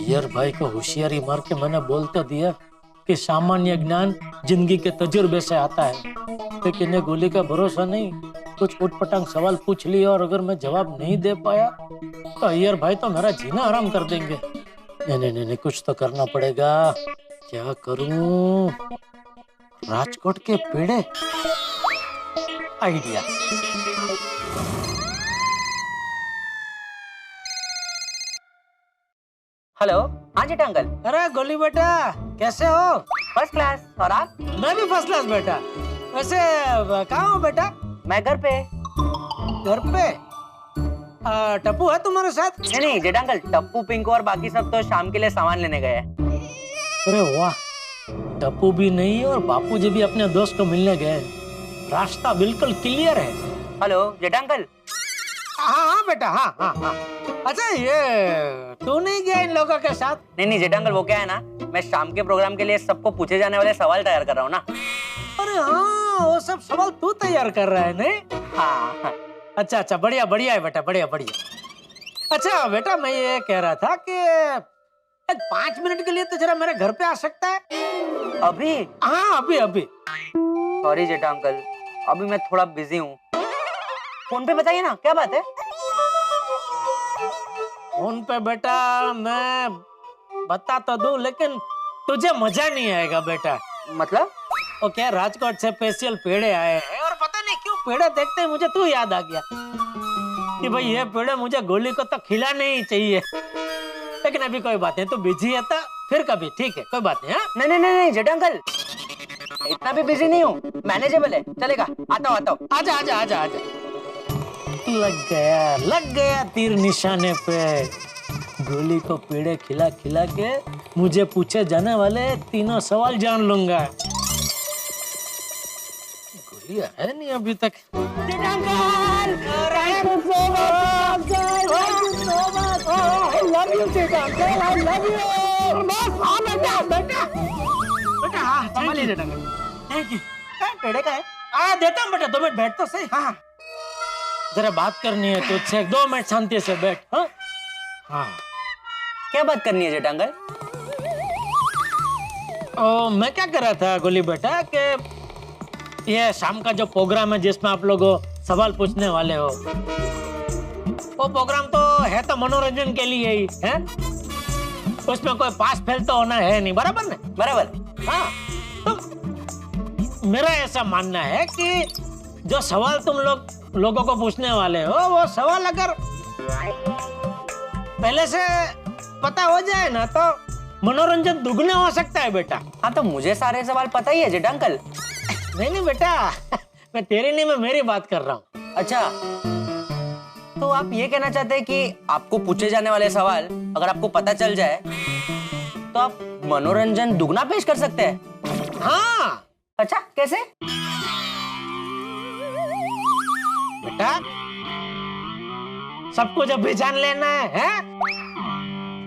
अय्यर भाई को होशियारी मार के मैंने बोल तो दिया कि सामान्य ज्ञान जिंदगी के तजुर्बे से आता है, लेकिन ये गोली का भरोसा नहीं। कुछ उटपटांग सवाल पूछ लिया और अगर मैं जवाब नहीं दे पाया तो अय्यर भाई तो मेरा जीना हराम कर देंगे। नहीं नहीं नहीं, कुछ तो करना पड़ेगा। क्या करूं? राजकोट के पेड़े, आइडिया। हेलो, हाँ जी अंकल। अरे गोली बेटा, कैसे हो? First class. और आप? मैं भी फर्स्ट क्लास बेटा। वैसे कहाँ हो बेटा? मैं घर पे। घर पे? टप्पू है तुम्हारे साथ? नहीं जेठ अंकल, टप्पू पिंकू और बाकी सब तो शाम के लिए सामान लेने गए हैं। अरे वाह, टप्पू भी नहीं और बापू जी भी अपने दोस्त को मिलने गए। रास्ता बिल्कुल क्लियर है। हेलो जेठ अंकल। हाँ हाँ बेटा, हाँ हाँ हाँ। अच्छा, ये तू नहीं गया इन लोगों के साथ? नहीं जेठ अंकल, वो क्या है ना, मैं शाम के प्रोग्राम के लिए सबको पूछे जाने वाले सवाल तैयार कर रहा हूँ ना। अरे हाँ, वो सब सवाल तू तैयार कर रहा है नहीं? हाँ। अच्छा अच्छा, बढ़िया बढ़िया है बेटा, बढ़िया बढ़िया। अच्छा बेटा, मैं ये कह रहा था कि 5 मिनट के लिए तो जरा मेरे घर पे आ सकता है? अभी? हाँ अभी अभी। सॉरी जेठा अंकल, अभी मैं थोड़ा बिजी हूँ। फोन पे बताइए ना, क्या बात है? फोन पे बेटा मैं बता तो दूं, लेकिन तुझे मजा नहीं आएगा बेटा। मतलब? वो क्या, राजकोट से स्पेशल पेड़े आए हैं और पता नहीं क्यों पेड़े देखते ही मुझे तू याद आ गया कि भाई ये पेड़े मुझे गोली को तो खिलाने ही चाहिए। लेकिन अभी कोई बात नहीं, तू बिजी है तो फिर कभी, ठीक है, कोई बात नहीं। हाँ नहीं जेठा अंकल, इतना भी बिजी नहीं हूँ, मैनेजेबल है, चलेगा। आता हूँ। आजा आजा आजा आजा। लग गया तीर निशाने पे। गोली को पेड़े खिला खिला के मुझे पूछे जाने वाले 3 सवाल जान लूंगा। गोली है नहीं अभी तक। पेड़े का है? देता हूँ बेटा, 2 मिनट बैठ तो सही। हाँ जरा बात करनी है तुझसे, 2 मिनट शांति से बैठ। हाँ हाँ, क्या बात करनी है जेठा अंकल? मैं क्या कर रहा था गोली बेटा कि ये शाम का जो प्रोग्राम है जिसमें आप लोग सवाल पूछने वाले हो, वो प्रोग्राम तो है तो मनोरंजन के लिए ही है। उसमें कोई पास फेल तो होना है नहीं, बराबर ना? बराबर। हाँ, तो मेरा ऐसा मानना है कि जो सवाल तुम लोगों को पूछने वाले हो, वो सवाल अगर पहले से पता हो जाए ना तो मनोरंजन दुगना हो सकता है बेटा। हाँ तो मुझे सारे सवाल पता ही है जेठा अंकल। नहीं बेटा, मैं तेरी नहीं, मैं मेरी बात कर रहा हूँ। अच्छा, तो आप ये कहना चाहते हैं कि आपको पूछे जाने वाले सवाल अगर आपको पता चल जाए तो आप मनोरंजन दुगना पेश कर सकते हैं? हाँ। अच्छा, कैसे? बेटा सब कुछ अभी जान लेना है?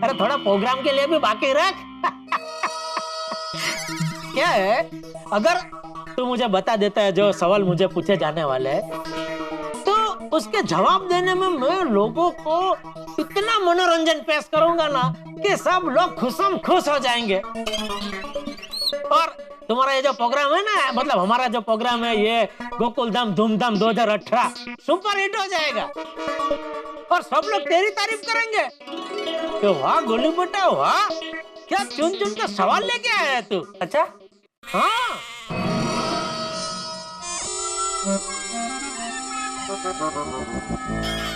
अरे थोड़ा प्रोग्राम के लिए भी बाकी रख। क्या है, अगर तू मुझे बता देता है जो सवाल मुझे पूछे जाने वाले हैं, तो उसके जवाब देने में मैं लोगों को इतना मनोरंजन पेश करूंगा ना कि सब लोग खुशम खुश हो जाएंगे। और तुम्हारा ये जो प्रोग्राम है ना, मतलब हमारा जो प्रोग्राम है, ये गोकुल धाम धूमधाम 2018 सुपर हिट हो जाएगा और सब लोग तेरी तारीफ करेंगे। तो वाह गोली बेटा वाह, क्या चुन चुन के सवाल लेके आया है तू। अच्छा हाँ,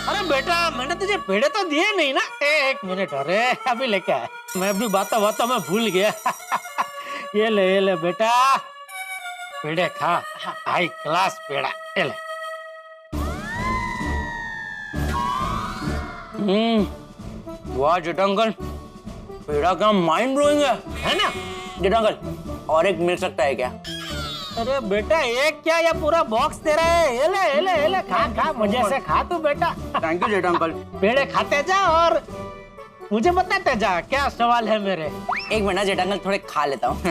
अरे बेटा मैंने तुझे पेड़े तो दिए नहीं ना। 1 मिनट, अरे अभी लेके आया, मैं भी बातों में भूल गया। ये ले बेटा, पेड़े खा, हाई क्लास पेड़ा, ये ले। वाह जेठा अंकल, पेड़ा का माइंड ब्लोइंग है ना जेठा अंकल? और एक मिल सकता है क्या? अरे बेटा एक क्या, ये पूरा बॉक्स तेरा है। ये ले खा मजे से खा तू बेटा। Thank you Jetha uncle. पेड़े खाते जा और मुझे बताते जा क्या सवाल है मेरे। 1 मिनट जेठा अंकल, थोड़े खा लेता हूँ।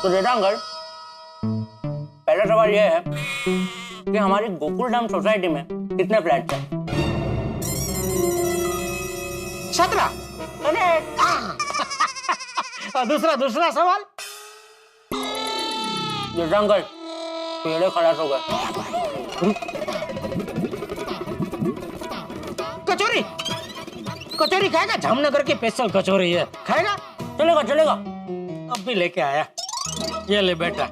तो जेठा अंकल, पहला सवाल ये है कि हमारी गोकुलधाम सोसाइटी में कितने फ्लैट्स हैं? 17। और दूसरा सवाल। जेठा अंकल, पेड़े खलास हो गए। कचौरी खाएगा? जामनगर की स्पेशल कचौरी है, खाएगा? चलेगा। अब भी लेके आया, ये ले बेटा।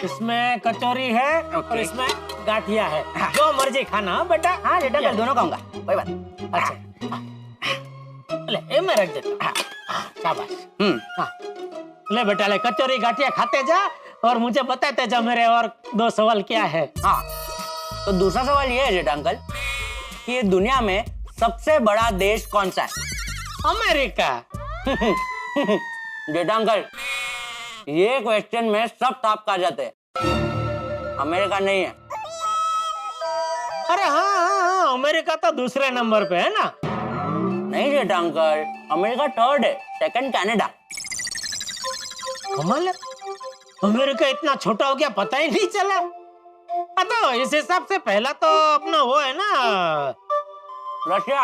इसमें कचौरी है और इसमें गाठिया है, जो मर्जी खाना। हाँ बेटा। हाँ जेठा अंकल, दोनों खाऊंगा, कोई बात नहीं। अच्छा ले, ये मैं रख देता। शाबाश। हाँ ले बेटा, ले कचौरी गाठिया खाते जा और मुझे बताते जा मेरे और 2 सवाल क्या है। हाँ, तो दूसरा सवाल ये है जेठा अंकल कि ये दुनिया में सबसे बड़ा देश कौन सा है? अमेरिका। जेठा अंकल, ये क्वेश्चन में सब ताप खा जाते हैं। अमेरिका नहीं है। अरे हाँ, अमेरिका तो दूसरे नंबर पे है ना। नहीं जेठा अंकल, अमेरिका 3rd है, 2nd कनाडा। कमाल है, अमेरिका इतना छोटा हो गया, पता ही नहीं चला। तो इस हिसाब से पहला तो अपना वो है ना, रसिया।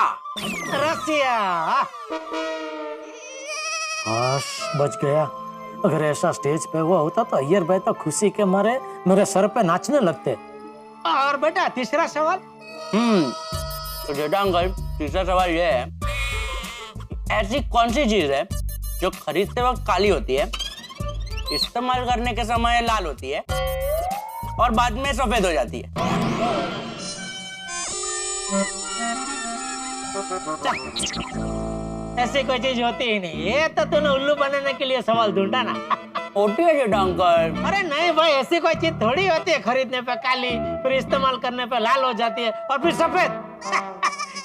बच गया। अगर ऐसा स्टेज पे हुआ होता तो अय्यर भाई तो खुशी के मारे मेरे सर पे नाचने लगते। और बेटा तीसरा सवाल। तो जेठा अंकल, तीसरा सवाल ये है, ऐसी कौन सी चीज है जो खरीदते वक्त काली होती है, इस्तेमाल करने के समय लाल होती है और बाद में सफेद हो जाती है? ऐसी कोई चीज होती ही नहीं। ये तो तूने उल्लू बनाने के लिए सवाल ढूंढा ना। होती है जेठा अंकल। अरे नहीं भाई, ऐसी कोई चीज थोड़ी होती है खरीदने पे काली, फिर इस्तेमाल करने पे लाल हो जाती है और फिर सफेद।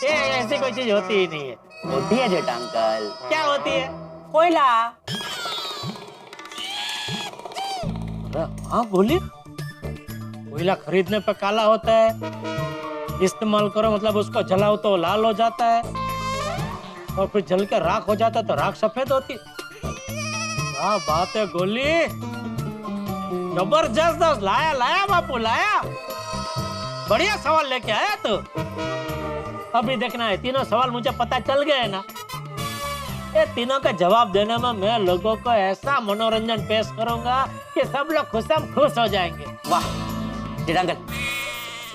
ये ऐसी कोई चीज होती ही नहीं है। होती है जेठा अंकल। क्या होती है? कोयला। हाँ बोलिए। कोयला खरीदने पे काला होता है, इस्तेमाल करो मतलब उसको जलाओ तो लाल हो जाता है, और फिर जल के राख हो जाता है तो राख सफेद होती है। क्या बात है गोली, जबरदस्त। लाया बापू, लाया। बढ़िया सवाल लेके आया तू। अभी देखना है, तीनों सवाल मुझे पता चल गए ना। ये तीनों का जवाब देने में मैं लोगों को ऐसा मनोरंजन पेश करूंगा कि सब लोग खुश हो जाएंगे। वाह जेठा अंकल,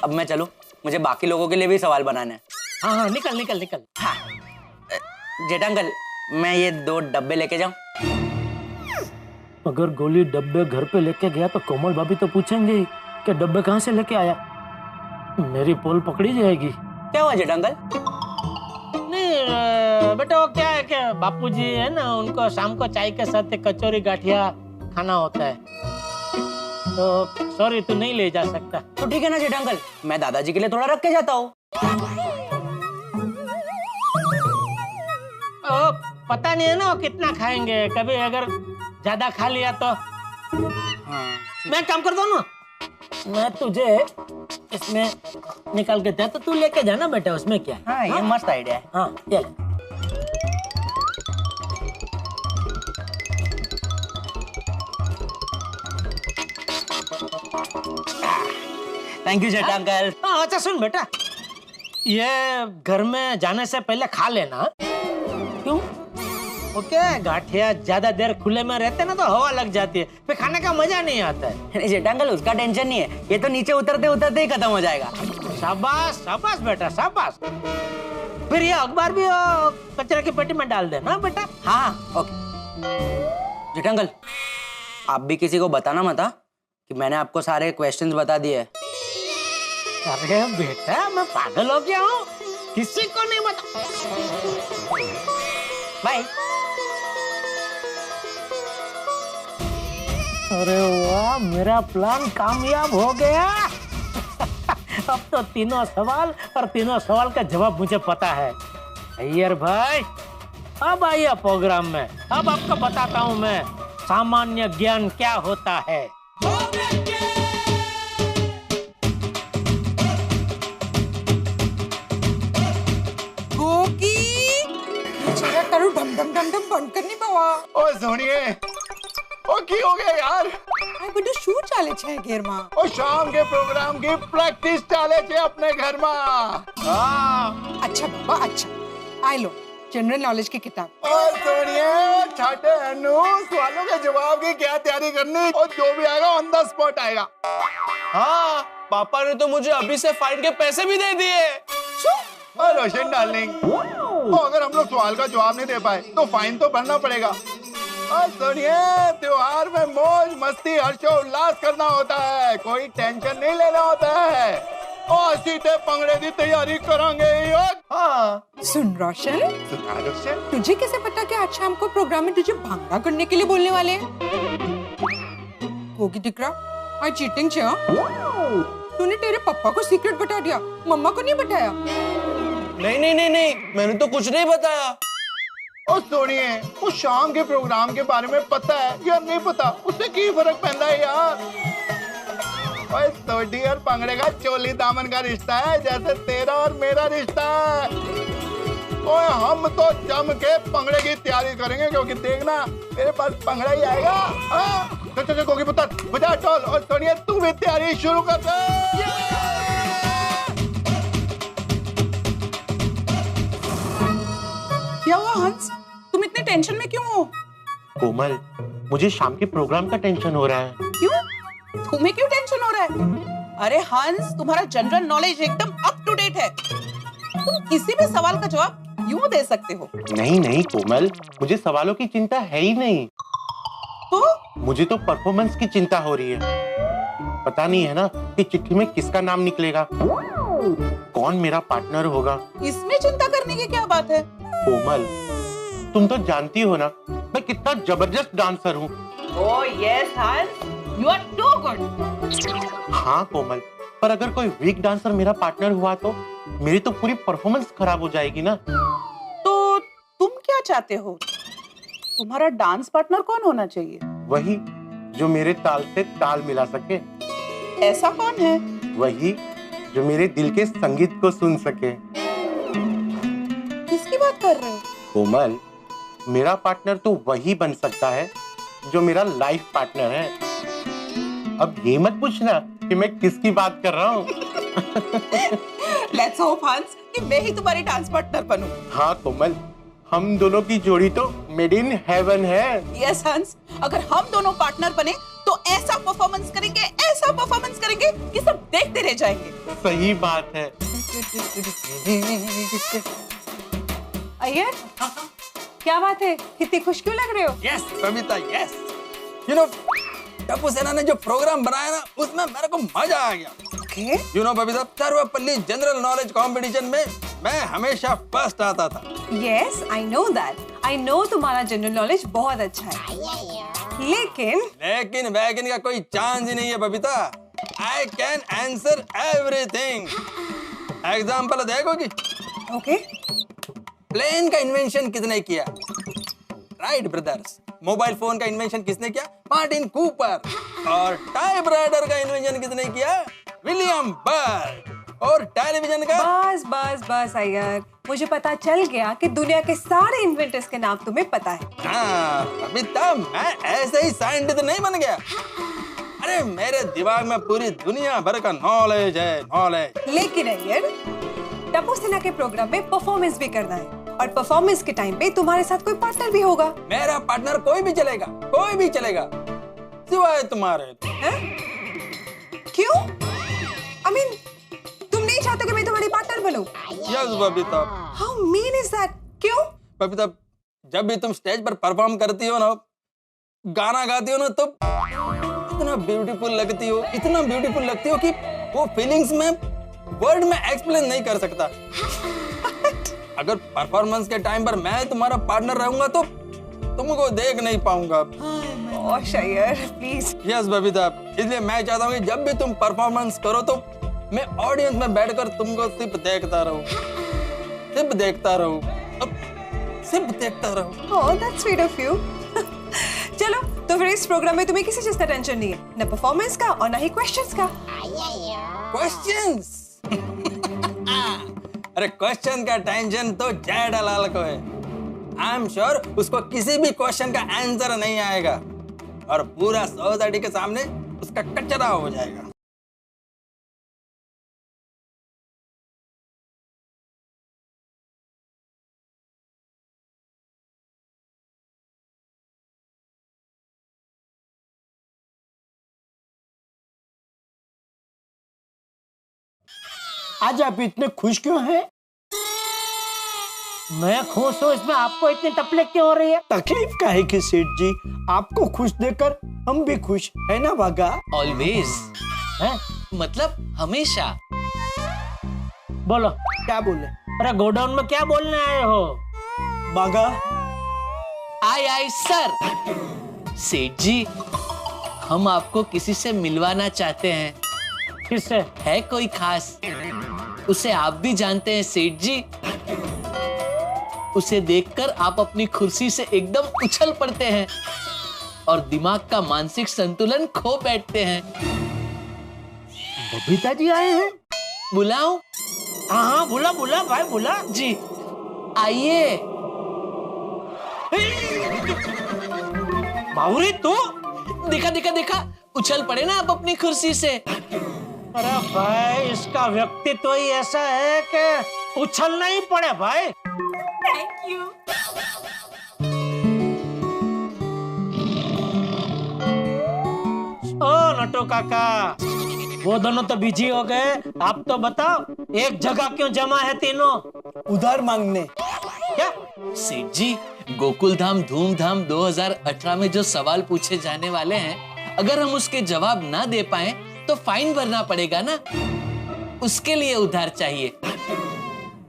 अब मैं चलूं? मुझे बाकी लोगों के लिए भी सवाल बनाने हैं। हाँ, निकल। हाँ जेठा अंकल, मैं ये 2 डब्बे लेके जाऊं? अगर गोली डब्बे घर पे लेके गया तो कोमल भाभी तो पूछेंगे कि डब्बे कहाँ से लेके आया। मेरी पोल पकड़ी जाएगी। क्या हुआ जेठा अंकल? नहीं बेटा, वो क्या है कि बापूजी है ना, उनको शाम को चाय के साथ कचौरी गाठिया खाना होता है, तो सॉरी तू नहीं ले जा सकता। तो ठीक है ना जेठा अंकल, मैं दादाजी के लिए थोड़ा रख के जाता हूँ। पता नहीं है ना वो कितना खाएंगे, कभी अगर ज्यादा खा लिया तो। हाँ, मैं काम करता हूँ ना, मैं तुझे इसमें निकाल के दे तो तू लेके जाना बेटा, उसमें क्या है। हाँ, ये मस्त आइडिया है। हाँ चल। Thank you Jetha uncle. हाँ अच्छा सुन बेटा, ये घर में जाने से पहले खा लेना। क्यों? ओके, गाठिया ज्यादा देर खुले में रहते ना तो हवा लग जाती है, फिर खाने का मजा नहीं आता है। नहीं जेठा अंकल, उसका टेंशन नहीं है, ये तो नीचे उतरते उतरते ही खत्म हो जाएगा। शाबाश बेटा, शाबाश। फिर ये अखबार भी कचरे की पेटी में डाल देना बेटा। हाँ ओके। जेठा अंकल, आप भी किसी को बताना मत कि मैंने आपको सारे क्वेश्चंस बता दिए। अरे बेटा, मैं पागल हो गया हूँ, किसी को नहीं बता। बाय। अरे वाह, मेरा प्लान कामयाब हो गया। अब तो तीनों सवाल और तीनों सवाल का जवाब मुझे पता है। अय्यर भाई, अब आइए प्रोग्राम में, अब आपको बताता हूँ मैं सामान्य ज्ञान क्या होता है। करूं ढम ढम ढम ढम बंद करनी पवा। ओ सोनिए, ओ की हो गया यार? आई बेटा शू ચાલે છે ઘેરમાં? और शाम के प्रोग्राम की प्रैक्टिस चाले छे अपने घर में। हाँ। अच्छा बाबा अच्छा, आई लो जनरल नॉलेज की किताब। और सुनिए छाटे अनु, सवालों के जवाब की क्या तैयारी करनी, और जो भी आएगा ऑन द स्पॉट आएगा। हाँ, पापा ने तो मुझे अभी से फाइन के पैसे भी दे दिए। और रोशन डार्लिंग, तो अगर हम लोग सवाल का जवाब नहीं दे पाए तो फाइन तो भरना पड़ेगा। और सुनिए, त्योहार में मौज मस्ती हर्षोल्लास करना होता है, कोई टेंशन नहीं लेना होता है। और सीधे पंगड़े की तैयारी करेंगे। हाँ सुन रोशन, सुना रोशन। तुझे कैसे पता कि आज शाम को प्रोग्राम में तुझे भांगड़ा करने के लिए बोलने वाले हैं? होगी दिकरा, आज चीटिंग छे हाँ? तूने तेरे पापा को सीक्रेट बता दिया, मम्मा को नहीं बताया? नहीं नहीं नहीं नहीं, मैंने तो कुछ नहीं बताया। और सुनिए, वो शाम के प्रोग्राम के बारे में पता है या नहीं पता, उससे की फर्क पैदा है यार। और सोडी और पंगड़े का चोली दामन का रिश्ता है, जैसे तेरा और मेरा रिश्ता है। और हम तो जम के पंगड़े की तैयारी करेंगे, क्योंकि देखना मेरे पास पंगड़ा ही आएगा। चल चल गोगी पुत्र, बजा टोल। और सोनिया तू भी तैयारी शुरू कर दे। क्या हुआ हंस, तुम इतने टेंशन में क्यों हो? कोमल, मुझे शाम के प्रोग्राम का टेंशन हो रहा है। क्यों? तुम्हें क्यों टेंशन हो रहा है? अरे हंस, तुम्हारा जनरल नॉलेज एकदम अप टू डेट है, तुम किसी भी सवाल का जवाब यूं दे सकते हो। नहीं नहीं कोमल, मुझे सवालों की चिंता है ही नहीं। तो मुझे तो परफॉर्मेंस की चिंता हो रही है। पता नहीं है ना कि चिट्ठी में किसका नाम निकलेगा, कौन मेरा पार्टनर होगा। इसमें चिंता करने की क्या बात है? कोमल, तुम तो जानती हो ना मैं कितना जबरदस्त डांसर हूँ। ओह यस हंस, यू आर टू गुड। हाँ कोमल, पर अगर कोई वीक डांसर मेरा पार्टनर हुआ तो मेरी तो पूरी परफॉर्मेंस खराब हो जाएगी ना। तो तुम क्या चाहते हो? तुम्हारा डांस पार्टनर कौन होना चाहिए? वही जो मेरे ताल से ताल मिला सके। ऐसा कौन है? वही जो मेरे दिल के संगीत को सुन सके। किसकी बात कर रहे हो? कोमल, मेरा पार्टनर तो वही बन सकता है जो मेरा लाइफ पार्टनर है। अब ये मत पूछना कि मैं किसकी बात कर रहा हूँ। लेट्स होप हंस कि मैं ही तुम्हारी डांस पार्टनर बनूं। हाँ कोमल, हम दोनों की जोड़ी तो मेड इन हेवन है। यस हंस, अगर हम दोनों पार्टनर बने तो ऐसा परफॉर्मेंस करेंगे कि सब देखते रह जाएंगे। सही बात है। अय्यर, क्या बात है, कितनी खुश क्यों लग रहे हो? Yes Babita yes, you know Tappu सेना ने जो प्रोग्राम बनाया ना, उसमें मेरे को मजा आ गया। Okay. You know Babita, Sarvepalli general knowledge competition में मैं हमेशा फर्स्ट आता था। Yes, I know that. I know तुम्हारा जनरल नॉलेज बहुत अच्छा है। लेकिन वैकिन का कोई चांस ही नहीं है Babita. I can answer everything. Example देखोगी? ओके। प्लेन का इन्वेंशन किसने किया? Wright brothers. मोबाइल फोन का इन्वेंशन किसने किया? Martin Cooper. और टाइपराइटर का इन्वेंशन किसने किया? William Burg. और टेलीविजन का? बस अय्यर, मुझे पता चल गया कि दुनिया के सारे इन्वेंटर्स के नाम तुम्हें पता है। हाँ, अभी तक मैं ऐसे ही साइंटिस्ट नहीं बन गया। अरे मेरे दिमाग में पूरी दुनिया भर का नॉलेज है, नॉलेज। लेकिन अय्यर, टप्पू सेना के प्रोग्राम में परफॉर्मेंस भी करना है, और परफॉर्मेंस के टाइम पे तुम्हारे साथ कोई पार्टनर भी होगा। मेरा पार्टनर कोई भी चलेगा सिवाय तुम्हारे। क्यों? I mean, तुम नहीं चाहते कि मैं तुम्हारी पार्टनर बनूं? Yes Babita. How mean is that? क्यों? बबीता, जब भी तुम स्टेज पर परफॉर्म करती हो ना, गाना गाती हो ना, तो इतना ब्यूटीफुल लगती हो कि वो फीलिंग्स में वर्ड में एक्सप्लेन नहीं कर सकता। अगर परफॉर्मेंस के टाइम पर मैं तुम्हारा पार्टनर रहूंगा तो तुमको देख नहीं पाऊंगा। Gosh, Iyer, please. Yes Babita, इसलिए मैं चाहता हूँ कि जब भी तुम परफॉर्मेंस करो तो मैं ऑडियंस में बैठकर तुमको सिर्फ देखता रहूं। Oh, that's sweet of you. चलो, तो फिर इस प्रोग्राम में तुम्हें किसी चीज का टेंशन नहीं है, न परफॉर्मेंस का और न ही क्वेश्चंस का। क्वेश्चंस? अरे क्वेश्चन का टेंशन तो जेठालाल को है। आई एम श्योर उसको किसी भी क्वेश्चन का आंसर नहीं आएगा, और पूरा सोसाइटी के सामने उसका कचरा हो जाएगा। आज आप इतने खुश क्यों हैं? मैं खुश हूँ, इसमें आपको इतनी तकलीफ क्यों हो रही है? तकलीफ का है कि सेठ जी, आपको खुश देखकर हम भी खुश है ना बागा? ऑलवेज, हैं? मतलब हमेशा। बोलो। क्या बोले? अरे गोडाउन में क्या बोलने आए हो? बागा, आई सर। सेठ जी, हम आपको किसी से मिलवाना चाहते हैं। किससे? है कोई खास? उसे आप भी जानते हैं सेठ जी। उसे देखकर आप अपनी कुर्सी से एकदम उछल पड़ते हैं और दिमाग का मानसिक संतुलन खो बैठते हैं। बबीता जी आए हैं? बुलाऊं? हाँ, बुला बुला भाई, बुला जी। आइए। बावरी तू? देखा देखा देखा, उछल पड़े ना आप अपनी कुर्सी से। अरे भाई, इसका व्यक्तित्व ही ऐसा है कि उछलना ही पड़े भाई। Thank you. ओ नटो काका, वो दोनों तो बिजी हो गए, आप तो बताओ एक जगह क्यों जमा है तीनों? उधार मांगने। क्या? सेठ जी, गोकुल धाम धूमधाम 2018 में जो सवाल पूछे जाने वाले हैं, अगर हम उसके जवाब ना दे पाए तो फाइन भरना पड़ेगा ना। उसके लिए उधार चाहिए।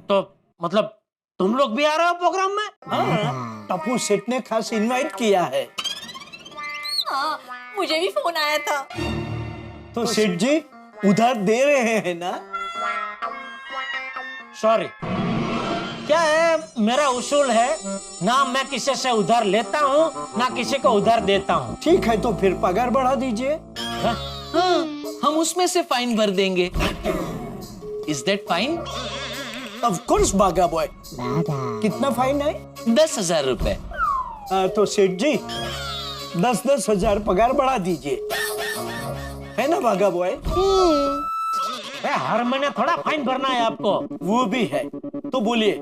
तो मतलब तुम लोग भी आ रहे हो प्रोग्राम में? हाँ, टप्पू सेठ ने खास इनवाइट किया है। हाँ, मुझे भी फोन आया था। तो सेठ जी उधार दे रहे हैं ना? सॉरी, क्या है, मेरा उसूल है ना, मैं किसी से उधार लेता हूँ ना किसी को उधार देता हूँ। ठीक है, तो फिर पगार बढ़ा दीजिए। हाँ? हाँ, हम उसमें से फाइन भर देंगे। Is that fine? Of course बागा बॉय। कितना फाइन है? 10,000 रुपए। तो सेठ जी 10-10 हजार पगार बढ़ा दीजिए, है ना बागा बॉय? हर महीने थोड़ा फाइन भरना है आपको। वो भी है, तो बोलिए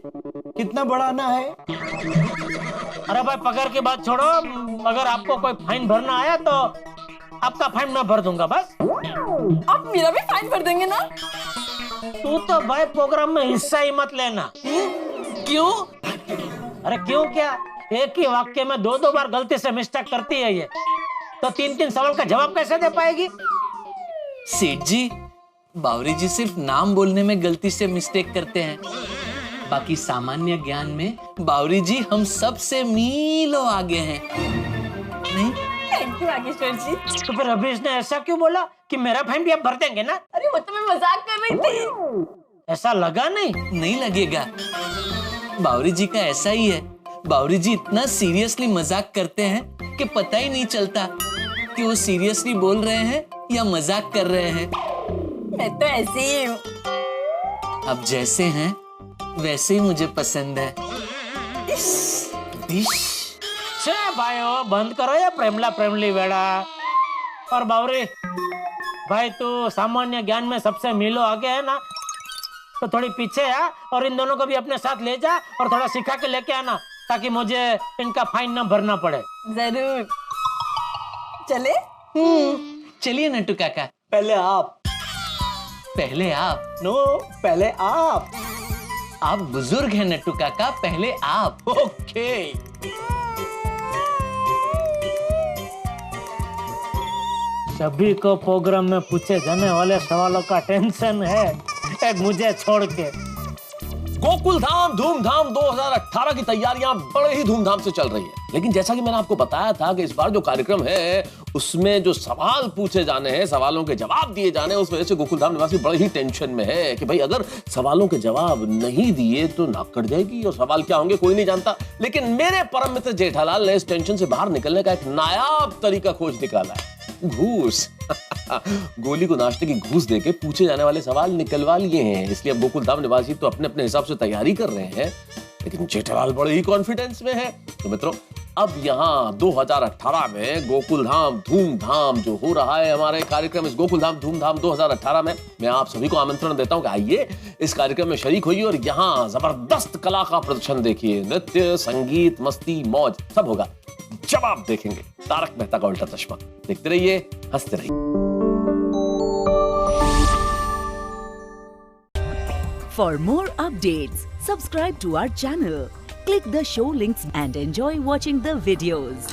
कितना बढ़ाना है? अरे भाई, पगार की बात छोड़ो, अगर आपको कोई फाइन भरना आया तो आपका फाइन मैं भर दूंगा बस। आप मेरा भी फाइन भर देंगे ना? तू तो भाई प्रोग्राम में हिस्सा ही मत लेना। क्यों? अरे क्यों क्या, एक ही वाक्य में 2-2 बार गलती से मिस्टेक करती है ये, तो 3-3 सवाल का जवाब कैसे दे पाएगी? सेठ जी, बावरी जी सिर्फ नाम बोलने में गलती से मिस्टेक करते हैं, बाकी सामान्य ज्ञान में बावरी जी हम सब से मीलों आगे हैं। नहीं? थैंक यू नागेश्वर जी। तो फिर अभी इसने ऐसा क्यों बोला कि मेरा फाइन भी आप भर देंगे ना? अरे वो तो मैं मजाक कर रही थी। ऐसा लगा नहीं? नहीं लगेगा। बावरी जी का ऐसा ही है। बावरी जी इतना सीरियसली मजाक करते हैं कि पता ही नहीं चलता कि वो सीरियसली बोल रहे हैं या मजाक कर रहे हैं। मैं तो ऐसे ही हूँ। अब जैसे हैं वैसे ही मुझे पसंद है। छे भाइयों, बंद करो ये प्रेमला प्रेमली वेड़ा। और बावरी भाई, तू सामान्य ज्ञान में सबसे मीलों आगे है ना, तो थोड़ी पीछे आ और इन दोनों को भी अपने साथ ले जा और थोड़ा सिखा के लेके आना, ताकि मुझे इनका फाइन ना भरना पड़े। जरूर। चले? चलिए नट्टू काका। पहले आप। पहले आप? नो, पहले आप। आप बुजुर्ग हैं नट्टू काका, पहले आप। ओके। सभी को प्रोग्राम में पूछे जाने वाले सवालों का टेंशन है, एक मुझे छोड़ के। गोकुल धाम धूमधाम 2018 की तैयारियां बड़े ही धूमधाम से चल रही है, लेकिन जैसा कि मैंने आपको बताया था कि इस बार जो कार्यक्रम है उसमें जो सवाल पूछे जाने हैं, सवालों के जवाब दिए जाने हैं, उस वजह से गोकुल धाम निवासी बड़े ही टेंशन में है कि भाई अगर सवालों के जवाब नहीं दिए तो नाक कट जाएगी और सवाल क्या होंगे कोई नहीं जानता। लेकिन मेरे परम मित्र जेठालाल ने इस टेंशन से बाहर निकलने का एक नायाब तरीका खोज निकाला है, घूस। गोली को नाश्ते की घूस देके पूछे जाने वाले सवाल निकलवा लिए हैं। इसलिए अब गोकुल धाम निवासी तो अपने अपने हिसाब से तैयारी कर रहे हैं, लेकिन जेठालाल बड़े ही कॉन्फिडेंस में है। तो मित्रों, अब यहाँ 2018 में गोकुल धाम धूमधाम जो हो रहा है, हमारे कार्यक्रम इस गोकुल धाम धूमधाम 2018 में मैं आप सभी को आमंत्रण देता हूँ कि आइए इस कार्यक्रम में शरीक होइए और यहाँ जबरदस्त कला का प्रदर्शन देखिए। नृत्य, संगीत, मस्ती, मौज सब होगा जब आप देखेंगे तारक मेहता का उल्टा चश्मा। देखते रहिए, हंसते रहिए। For more updates, subscribe to our channel, click the show links and enjoy watching the videos.